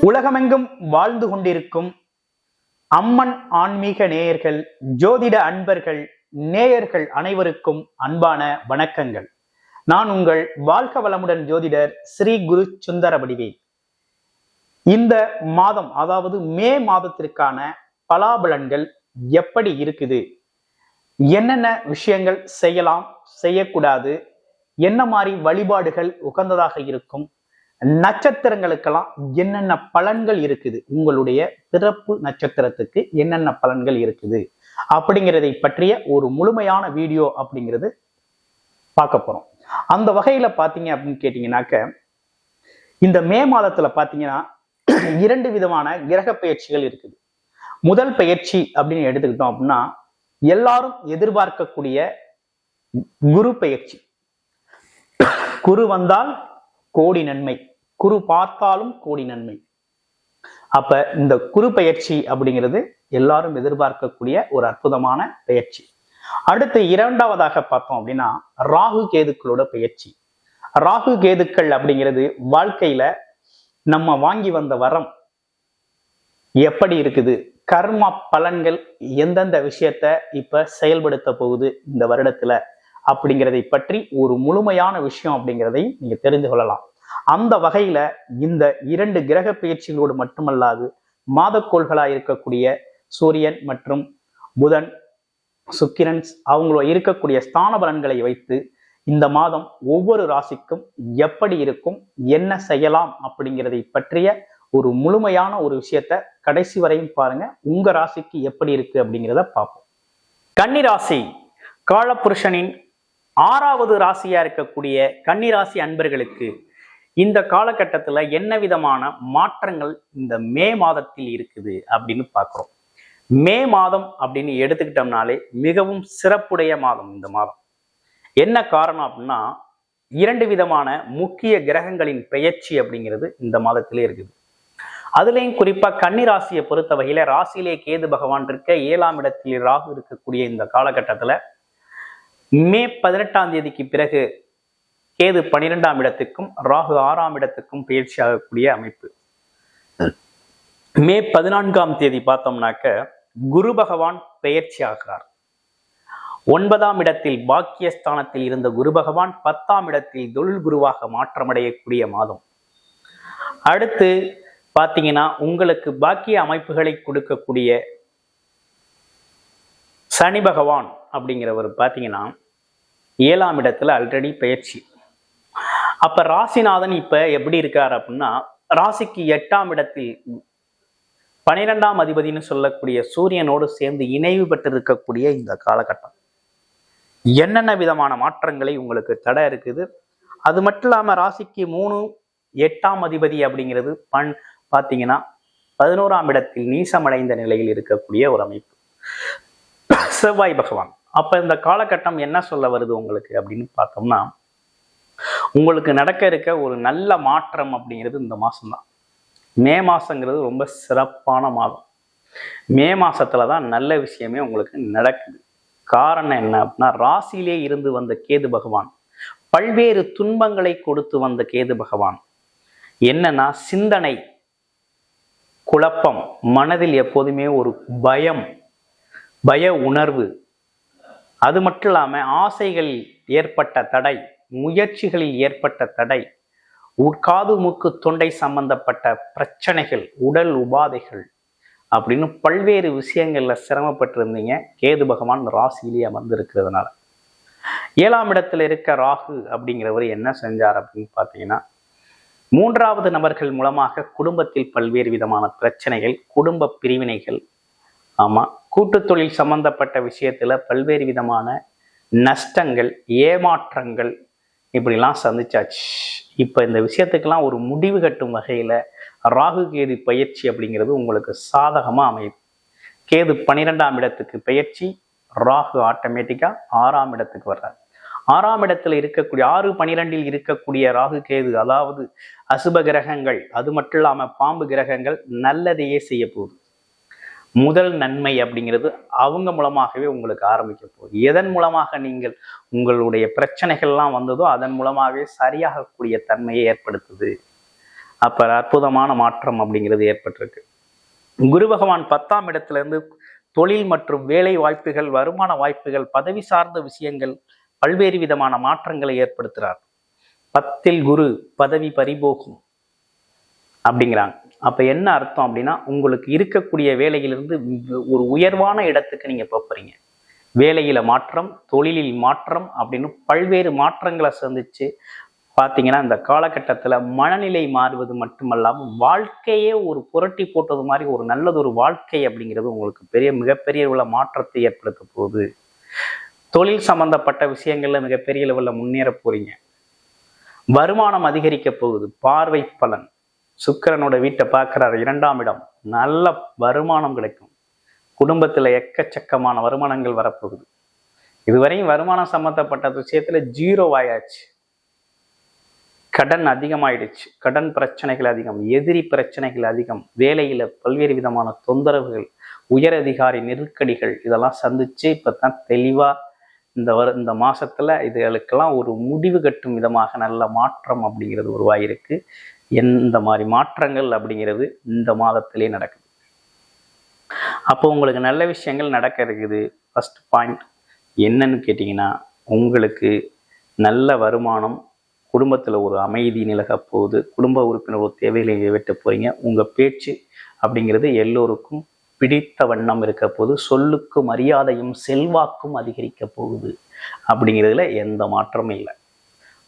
உலகமெங்கும் வாழ்ந்து கொண்டிருக்கும் அம்மன் ஆன்மீக நேயர்கள், ஜோதிட அன்பர்கள், நேயர்கள் அனைவருக்கும் அன்பான வணக்கங்கள். நான் உங்கள் வாழ்க வளமுடன் ஜோதிடர் ஸ்ரீ குரு சுந்தர வடிவேல். இந்த மாதம், அதாவது மே மாதத்திற்கான பலாபலன்கள் எப்படி இருக்குது, என்னென்ன விஷயங்கள் செய்யலாம், செய்யக்கூடாது, என்ன மாதிரி வழிபாடுகள் உகந்ததாக இருக்கும், நட்சத்திரங்களுக்கெல்லாம் என்னென்ன பலன்கள் இருக்குது, உங்களுடைய பிறப்பு நட்சத்திரத்துக்கு என்னென்ன பலன்கள் இருக்குது அப்படிங்கிறதை பற்றிய ஒரு முழுமையான வீடியோ அப்படிங்கிறது பார்க்க போறோம். அந்த வகையில பாத்தீங்க அப்படின்னு கேட்டீங்கன்னாக்க, இந்த மே மாதத்துல பாத்தீங்கன்னா 2 விதமான கிரக பெயர்ச்சிகள் இருக்குது. முதல் பெயர்ச்சி அப்படின்னு எடுத்துக்கிட்டோம் அப்படின்னா, எல்லாரும் எதிர்பார்க்கக்கூடிய குரு பெயர்ச்சி. குரு வந்தால் கோடி நன்மை, குரு பார்த்தாலும் கோடி நன்மை. அப்ப இந்த குரு பெயர்ச்சி அப்படிங்கிறது எல்லாரும் எதிர்பார்க்கக்கூடிய ஒரு அற்புதமான பெயர்ச்சி. அடுத்து இரண்டாவதாக பார்த்தோம் அப்படின்னா, ராகு கேதுக்களோட பெயர்ச்சி. ராகு கேதுக்கள் அப்படிங்கிறது வாழ்க்கையில நம்ம வாங்கி வந்த வரம் எப்படி இருக்குது, கர்ம பலன்கள் எந்தெந்த விஷயத்த இப்ப செயல்படுத்த போகுது இந்த வருடத்துல அப்படிங்கிறதை பற்றி ஒரு முழுமையான விஷயம் அப்படிங்கிறதை நீங்க தெரிந்து கொள்ளலாம். அந்த வகையில இந்த 2 கிரக பெயர்ச்சிகளோடு மட்டுமல்லாது, மாதக்கோள்களா இருக்கக்கூடிய சூரியன் மற்றும் புதன், சுக்கிரன் அவங்கள இருக்கக்கூடிய ஸ்தான பலன்களை வைத்து இந்த மாதம் ஒவ்வொரு ராசிக்கும் எப்படி இருக்கும், என்ன செய்யலாம் அப்படிங்கிறதை பற்றிய ஒரு முழுமையான ஒரு விஷயத்த கடைசி வரையும் பாருங்க. உங்க ராசிக்கு எப்படி இருக்கு அப்படிங்கிறத பார்ப்போம். கன்னிராசி, காலபுருஷனின் 6வது ராசியா இருக்கக்கூடிய கன்னிராசி அன்பர்களுக்கு இந்த காலகட்டத்துல என்ன விதமான மாற்றங்கள் இந்த மே மாதத்தில் இருக்குது அப்படின்னு பார்க்கிறோம். மே மாதம் அப்படின்னு எடுத்துக்கிட்டோம்னாலே மிகவும் சிறப்புடைய மாதம் இந்த மாதம். என்ன காரணம் அப்படின்னா, 2 விதமான முக்கிய கிரகங்களின் பெயர்ச்சி அப்படிங்கிறது இந்த மாதத்திலே இருக்குது. அதுலேயும் குறிப்பா கன்னிராசியை பொறுத்த வகையில ராசியிலே கேது பகவான் இருக்க, 7ஆம் இடத்தில் ராகு இருக்கக்கூடிய இந்த காலகட்டத்துல மே 18ஆம் தேதிக்கு பிறகு கேது 12ஆம் இடத்துக்கும் ராகு 6ஆம் இடத்துக்கும் பயிற்சி ஆகக்கூடிய அமைப்பு. மே 14ஆம் தேதி பார்த்தோம்னாக்க குரு பகவான் பெயர்ச்சி ஆகிறார். 9ஆம் இடத்தில் பாக்கியஸ்தானத்தில் இருந்த குரு பகவான் 10ஆம் இடத்தில் தொழில் குருவாக மாற்றமடையக்கூடிய மாதம். அடுத்து பார்த்தீங்கன்னா, உங்களுக்கு பாக்கிய அமைப்புகளை கொடுக்கக்கூடிய சனி பகவான் அப்படிங்கிறவர் பார்த்தீங்கன்னா 7ஆம் இடத்துல ஆல்ரெடி பெயர்ச்சி. அப்ப ராசிநாதன் இப்ப எப்படி இருக்கார் அப்படின்னா, ராசிக்கு 8ஆம் இடத்தில் 12ஆம் அதிபதினு சொல்லக்கூடிய சூரியனோடு சேர்ந்து இணைவு பெற்று இருக்கக்கூடிய இந்த காலகட்டம் என்னென்ன விதமான மாற்றங்களை உங்களுக்கு தடை இருக்குது. அது மட்டும் இல்லாம ராசிக்கு 3, 8ஆம் அதிபதி அப்படிங்கிறது பார்த்தீங்கன்னா 11ஆம் இடத்தில் நீசமடைந்த நிலையில் இருக்கக்கூடிய ஒரு அமைப்பு, செவ்வாய் பகவான். அப்ப இந்த காலகட்டம் என்ன சொல்ல வருது உங்களுக்கு அப்படின்னு பார்த்தோம்னா, உங்களுக்கு நடக்க இருக்க ஒரு நல்ல மாற்றம் அப்படிங்கிறது இந்த மாசம்தான். மே மாசங்கிறது ரொம்ப சிறப்பான மாதம். மே மாசத்துலதான் நல்ல விஷயமே உங்களுக்கு நடக்குது. காரணம் என்ன அப்படின்னா, ராசியிலே இருந்து வந்த கேது பகவான், பல்வேறு துன்பங்களை கொடுத்து வந்த கேது பகவான் என்னன்னா, சிந்தனை குழப்பம், மனதில் எப்போதுமே ஒரு பய உணர்வு, அது மட்டும் இல்லாம ஆசைகளில் ஏற்பட்ட தடை, முயற்சிகளில் ஏற்பட்ட தடை, காது மூக்கு தொண்டை சம்பந்தப்பட்ட பிரச்சனைகள், உடல் உபாதைகள் அப்படின்னு பல்வேறு விஷயங்கள்ல சிரமப்பட்டிருந்தீங்க. கேது பகவான் ராசியிலேயே அமர்ந்திருக்கிறதுனால 7ஆம் இடத்துல இருக்க ராகு அப்படிங்கிறவர் என்ன செஞ்சார் அப்படின்னு பார்த்தீங்கன்னா, 3வது நபர்கள் மூலமாக குடும்பத்தில் பல்வேறு விதமான பிரச்சனைகள், குடும்ப பிரிவினைகள், கூட்டு தொழில் சம்பந்தப்பட்ட விஷயத்துல பல்வேறு விதமான நஷ்டங்கள், ஏமாற்றங்கள் இப்படிலாம் சந்திச்சாச்சு. இப்ப இந்த விஷயத்துக்கெல்லாம் ஒரு முடிவு கட்டும் வகையில ராகு கேது பயிற்சி அப்படிங்கிறது உங்களுக்கு சாதகமா அமையும். கேது 12ஆம் இடத்துக்கு பயிற்சி, ராகு ஆட்டோமேட்டிக்கா 6ஆம் இடத்துக்கு வர்றாரு. 6ஆம் இடத்துல இருக்கக்கூடிய 6-12 இருக்கக்கூடிய ராகு கேது, அதாவது அசுப கிரகங்கள், அது மட்டும் இல்லாம பாம்பு கிரகங்கள் நல்லதையே செய்ய போகுது. முதல் நன்மை அப்படிங்கிறது அவங்க மூலமாகவே உங்களுக்கு ஆரம்பிக்க போகுது. எதன் மூலமாக நீங்கள் உங்களுடைய பிரச்சனைகள்லாம் வந்ததோ அதன் மூலமாகவே சரியாகக்கூடிய தன்மையை ஏற்படுத்துது. அப்ப அற்புதமான மாற்றம் அப்படிங்கிறது ஏற்பட்டிருக்கு. குரு பகவான் 10ஆம் இடத்துல இருந்து தொழில் மற்றும் வேலை வாய்ப்புகள், வருமான வாய்ப்புகள், பதவி சார்ந்த விஷயங்கள், பல்வேறு விதமான மாற்றங்களை ஏற்படுத்துறார். 10ல் குரு பதவி பறிபோகும் அப்படிங்கிறாங்க. அப்ப என்ன அர்த்தம் அப்படின்னா, உங்களுக்கு இருக்கக்கூடிய வேலையிலிருந்து ஒரு உயர்வான இடத்துக்கு நீங்க போறீங்க. வேலையில மாற்றம், தொழிலில் மாற்றம் அப்படின்னு பல்வேறு மாற்றங்களை சந்திச்சு பார்த்தீங்கன்னா, இந்த காலகட்டத்தில் மனநிலை மாறுவது மட்டுமல்லாமல் வாழ்க்கையே ஒரு புரட்டி போட்டது மாதிரி ஒரு நல்லதொரு வாழ்க்கை அப்படிங்கிறது உங்களுக்கு மிகப்பெரிய உள்ள மாற்றத்தை ஏற்படுத்த போகுது. தொழில் சம்பந்தப்பட்ட விஷயங்கள்ல மிகப்பெரிய லெவலில் முன்னேற போறீங்க. வருமானம் அதிகரிக்க போகுது. பார்வை பலன், சுக்கிரனோட வீட்டை பார்க்கிறார், 2ஆம் இடம், நல்ல வருமானம் கிடைக்கும். குடும்பத்துல எக்கச்சக்கமான வருமானங்கள் வரப்போகுது. இதுவரையும் வருமானம் சம்பந்தப்பட்ட விஷயத்துல 0 ஆயாச்சு. கடன் அதிகமாயிடுச்சு, கடன் பிரச்சனைகள் அதிகம், எதிரி பிரச்சனைகள் அதிகம், வேலையில பல்வேறு விதமான தொந்தரவுகள், உயர் அதிகாரி நெருக்கடிகள், இதெல்லாம் சந்திச்சு இப்பதான் தெளிவா இந்த மாசத்துல இதுகளுக்கெல்லாம் ஒரு முடிவு கட்டும் விதமாக நல்ல மாற்றம் அப்படிங்கிறது உருவாயிருக்கு. எந்த மாதிரி மாற்றங்கள் அப்படிங்கிறது இந்த மாதத்திலே நடக்குது. அப்போ உங்களுக்கு நல்ல விஷயங்கள் நடக்க இருக்குது. ஃபர்ஸ்ட் பாயிண்ட் என்னன்னு கேட்டிங்கன்னா, உங்களுக்கு நல்ல வருமானம், குடும்பத்தில் ஒரு அமைதி நிலக போகுது, குடும்ப உறுப்பினர் ஒரு தேவைகளை நிறைவேற்ற போறீங்க. உங்கள் பேச்சு அப்படிங்கிறது எல்லோருக்கும் பிடித்த வண்ணம் இருக்க போகுது. சொல்லுக்கு மரியாதையும் செல்வாக்கும் அதிகரிக்க போகுது அப்படிங்கிறதுல எந்த மாற்றமும் இல்லை.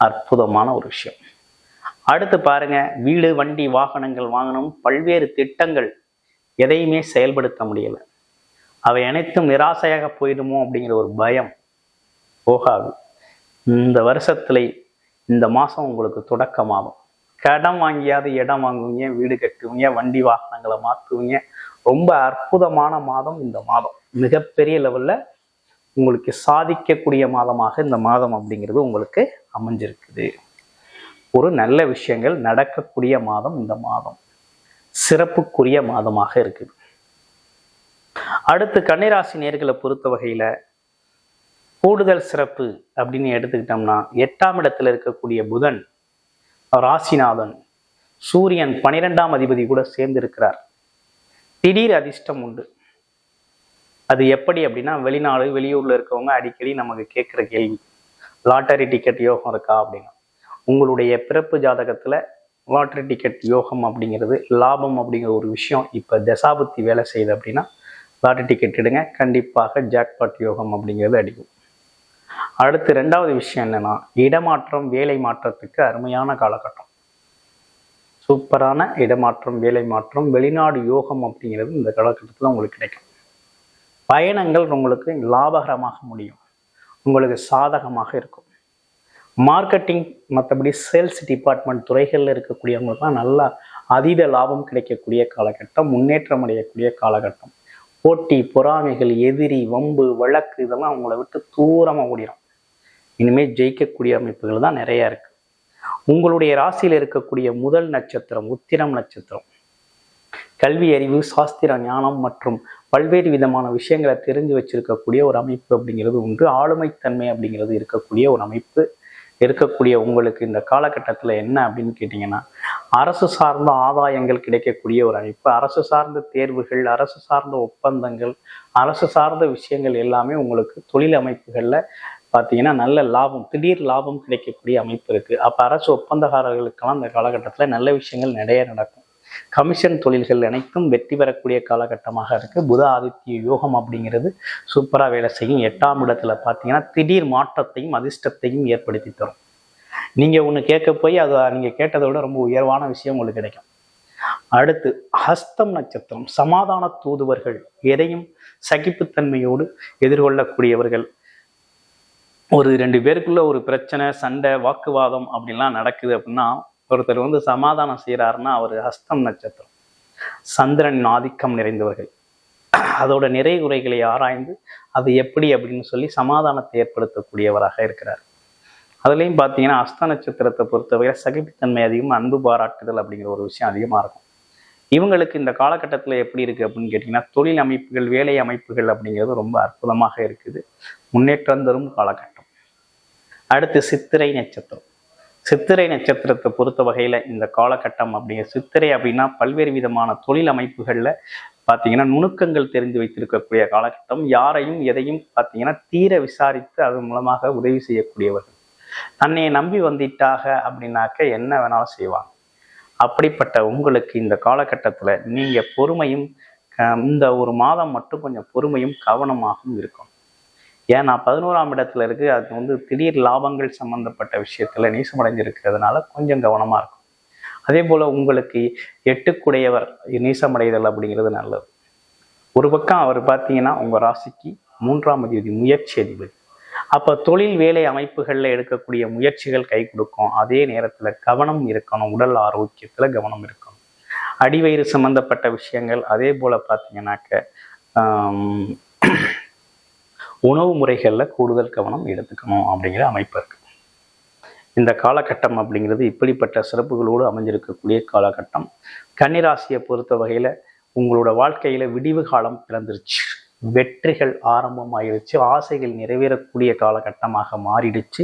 அற்புதமான ஒரு விஷயம். அடுத்து பாருங்க, வீடு, வண்டி, வாகனங்கள் வாங்கணும், பல்வேறு திட்டங்கள் எதையுமே செயல்படுத்த முடியல. அவை அனைத்தும் நிராசையாக போயிடுமோ அப்படிங்கிற ஒரு பயம் போகாது. இந்த வருஷத்துல இந்த மாதம் உங்களுக்கு தொடக்கமாகும். கடன் வாங்கியாவது இடம் வாங்குவீங்க, வீடு கட்டுவீங்க, வண்டி வாகனங்களை மாற்றுவீங்க. ரொம்ப அற்புதமான மாதம் இந்த மாதம். மிகப்பெரிய லெவலில் உங்களுக்கு சாதிக்கக்கூடிய மாதமாக இந்த மாதம் அப்படிங்கிறது உங்களுக்கு அமைஞ்சிருக்குது. ஒரு நல்ல விஷயங்கள் நடக்கக்கூடிய மாதம் இந்த மாதம். சிறப்புக்குரிய மாதமாக இருக்குது. அடுத்து கன்னிராசி நேர்களை பொறுத்த வகையில் கூடுதல் சிறப்பு அப்படின்னு எடுத்துக்கிட்டோம்னா, 8ஆம் இடத்துல இருக்கக்கூடிய புதன் ராசிநாதன், சூரியன் 12ஆம் அதிபதி கூட சேர்ந்து இருக்கிறார். திடீர் அதிர்ஷ்டம் உண்டு. அது எப்படி அப்படின்னா, வெளிநாடு வெளியூர்ல இருக்கவங்க அடிக்கடி நமக்கு கேட்குற கேள்வி, லாட்டரி டிக்கெட் யோகம் இருக்கா அப்படின்னு. உங்களுடைய பிறப்பு ஜாதகத்துல லாட்டரி டிக்கெட் யோகம் அப்படிங்கிறது, லாபம் அப்படிங்கிற ஒரு விஷயம் இப்போ தசாபுத்தி வேலை செய்யுது அப்படின்னா லாட்டரி டிக்கெட் எடுங்க, கண்டிப்பாக ஜாக்பாட் யோகம் அப்படிங்கிறது அடிக்கும். அடுத்து 2வது விஷயம் என்னன்னா, இடமாற்றம், வேலை மாற்றத்துக்கு அருமையான காலகட்டம். சூப்பரான இடமாற்றம், வேலை மாற்றம், வெளிநாடு யோகம் அப்படிங்கிறது இந்த காலகட்டத்தில் உங்களுக்கு கிடைக்கும். பயணங்கள் உங்களுக்கு லாபகரமாக முடியும், உங்களுக்கு சாதகமாக இருக்கும். மார்க்கெட்டிங், மற்றபடி சேல்ஸ் டிபார்ட்மெண்ட் துறைகளில் இருக்கக்கூடியவங்களுக்குலாம் நல்லா அதீத லாபம் கிடைக்கக்கூடிய காலகட்டம், முன்னேற்றம் அடையக்கூடிய காலகட்டம். போட்டி, பொறாமைகள், எதிரி, வம்பு, வழக்கு இதெல்லாம் உங்களை விட்டு தூரமாக ஓடிடும். இனிமேல் ஜெயிக்கக்கூடிய அமைப்புகள் தான் நிறைய இருக்கு. உங்களுடைய ராசியில் இருக்கக்கூடிய முதல் நட்சத்திரம் உத்திரம் நட்சத்திரம். கல்வி அறிவு, சாஸ்திர ஞானம் மற்றும் பல்வேறு விதமான விஷயங்களை தெரிஞ்சு வச்சிருக்கக்கூடிய ஒரு அமைப்பு அப்படிங்கிறது உண்டு. ஆளுமைத்தன்மை அப்படிங்கிறது இருக்கக்கூடிய ஒரு அமைப்பு இருக்கக்கூடிய உங்களுக்கு இந்த காலகட்டத்தில் என்ன அப்படின்னு கேட்டிங்கன்னா, அரசு சார்ந்த ஆதாயங்கள் கிடைக்கக்கூடிய ஒரு அமைப்பு, அரசு சார்ந்த தேர்வுகள், அரசு சார்ந்த ஒப்பந்தங்கள், அரசு சார்ந்த விஷயங்கள் எல்லாமே உங்களுக்கு தொழில் அமைப்புகளில் பார்த்தீங்கன்னா நல்ல லாபம், திடீர் லாபம் கிடைக்கக்கூடிய அமைப்பு இருக்குது. அப்போ அரசு ஒப்பந்தக்காரர்களுக்கெல்லாம் இந்த காலகட்டத்தில் நல்ல விஷயங்கள் நிறைய நடக்கும். கமிஷன் தொழில்கள் அனைத்தும் வெற்றி பெறக்கூடிய காலகட்டமாக இருக்குது. புத ஆதித்ய யோகம் அப்படிங்கிறது சூப்பராக வேலை செய்யும். 8ஆம் இடத்துல பார்த்தீங்கன்னா திடீர் மாற்றத்தையும் அதிர்ஷ்டத்தையும் ஏற்படுத்தி தரும். நீங்கள் ஒன்று கேட்க போய் அது நீங்கள் கேட்டதை விட ரொம்ப உயர்வான விஷயம் உங்களுக்கு கிடைக்கும். அடுத்து ஹஸ்தம் நட்சத்திரம். சமாதான தூதுவர்கள், எதையும் சகிப்புத்தன்மையோடு எதிர்கொள்ளக்கூடியவர்கள். ஒரு 2 பேருக்குள்ள ஒரு பிரச்சனை, சண்டை, வாக்குவாதம் அப்படின்லாம் நடக்குது அப்படின்னா, ஒருத்தர் சமாதானம் செய்கிறாருன்னா அவர் ஹஸ்தம் நட்சத்திரம். சந்திரனின் ஆதிக்கம் நிறைந்தவர்கள். அதோட நிறை குறைகளை ஆராய்ந்து அது எப்படி அப்படின்னு சொல்லி சமாதானத்தை ஏற்படுத்தக்கூடியவராக இருக்கிறார். அதுலேயும் பார்த்தீங்கன்னா ஹஸ்த நட்சத்திரத்தை பொறுத்தவரை சகிப்புத்தன்மை அதிகம், அன்பு பாராட்டுதல் அப்படிங்கிற ஒரு விஷயம் அதிகமாக இருக்கும். இவங்களுக்கு இந்த காலகட்டத்தில் எப்படி இருக்குது அப்படின்னு கேட்டிங்கன்னா, தொழில் அமைப்புகள், வேலை அமைப்புகள் அப்படிங்கிறது ரொம்ப அற்புதமாக இருக்குது. முன்னேற்றம் தரும் காலகட்டம். அடுத்து சித்திரை நட்சத்திரம். சித்திரை நட்சத்திரத்தை பொறுத்த வகையில் இந்த காலகட்டம் அப்படிங்கிற சித்திரை அப்படின்னா பல்வேறு விதமான தொழில் அமைப்புகளில் பார்த்தீங்கன்னா நுணுக்கங்கள் தெரிந்து வைத்திருக்கக்கூடிய காலகட்டம். யாரையும் எதையும் பார்த்தீங்கன்னா தீர விசாரித்து அதன் மூலமாக உதவி செய்யக்கூடியவர்கள். தன்னை நம்பி வந்துட்டாக அப்படின்னாக்க என்ன வேணாலும் செய்வாங்க. அப்படிப்பட்ட உங்களுக்கு இந்த காலகட்டத்தில் நீங்கள் பொறுமையும், இந்த ஒரு மாதம் மட்டும் கொஞ்சம் பொறுமையும் கவனமாகவும் இருக்கும். ஏன்னா 11ஆம் இடத்துல இருக்கு, அது திடீர் லாபங்கள் சம்பந்தப்பட்ட விஷயத்துல நீசமடைஞ்சிருக்கிறதுனால கொஞ்சம் கவனமா இருக்கும். அதே போல உங்களுக்கு 8 நீசமடைதல் அப்படிங்கிறது நல்லது. ஒரு பக்கம் அவர் பார்த்தீங்கன்னா உங்க ராசிக்கு 3ஆம் அதிபதி, முயற்சி அதிபதி. அப்ப தொழில் வேலை அமைப்புகள்ல எடுக்கக்கூடிய முயற்சிகள் கை கொடுக்கும். அதே நேரத்துல கவனம் இருக்கணும், உடல் ஆரோக்கியத்துல கவனம் இருக்கணும். அடிவயிறு சம்பந்தப்பட்ட விஷயங்கள், அதே போல பார்த்தீங்கன்னாக்க உணவு முறைகளில் கூடுதல் கவனம் எடுத்துக்கணும் அப்படிங்கிற அமைப்பு இருக்கு. இந்த காலகட்டம் அப்படிங்கிறது இப்படிப்பட்ட சிறப்புகளோடு அமைஞ்சிருக்கக்கூடிய காலகட்டம். கன்னிராசியை பொறுத்த வகையில் உங்களோட வாழ்க்கையில் விடிவு காலம் பிறந்துருச்சு, வெற்றிகள் ஆரம்பமாயிருச்சு, ஆசைகள் நிறைவேறக்கூடிய காலகட்டமாக மாறிடுச்சு,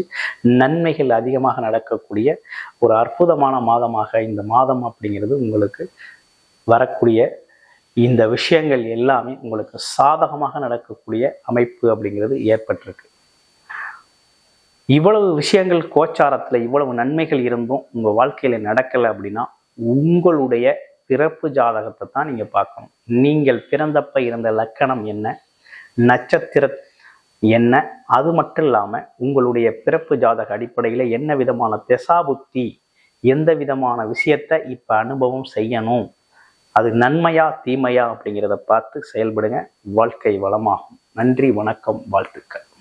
நன்மைகள் அதிகமாக நடக்கக்கூடிய ஒரு அற்புதமான மாதமாக இந்த மாதம் அப்படிங்கிறது உங்களுக்கு வரக்கூடிய இந்த விஷயங்கள் எல்லாமே உங்களுக்கு சாதகமாக நடக்கக்கூடிய அமைப்பு அப்படிங்கிறது ஏற்பட்டிருக்கு. இவ்வளவு விஷயங்கள் கோச்சாரத்தில் இவ்வளவு நன்மைகள் இருந்தும் உங்கள் வாழ்க்கையில் நடக்கலை அப்படின்னா உங்களுடைய பிறப்பு ஜாதகத்தை தான் நீங்கள் பார்க்கணும். நீங்கள் பிறந்தப்ப இருந்த லக்கணம் என்ன, நட்சத்திரம் என்ன, அது மட்டும் இல்லாமல் உங்களுடைய பிறப்பு ஜாதக அடிப்படையில் என்ன விதமான திசாபுத்தி, எந்த விதமான விஷயத்தை இப்போ அனுபவம் செய்யணும், அது நன்மையா தீமையா அப்படிங்கிறத பார்த்து செயல்படுங்க. வாழ்க்கை வளமாகும். நன்றி, வணக்கம், வாழ்த்துக்கள்.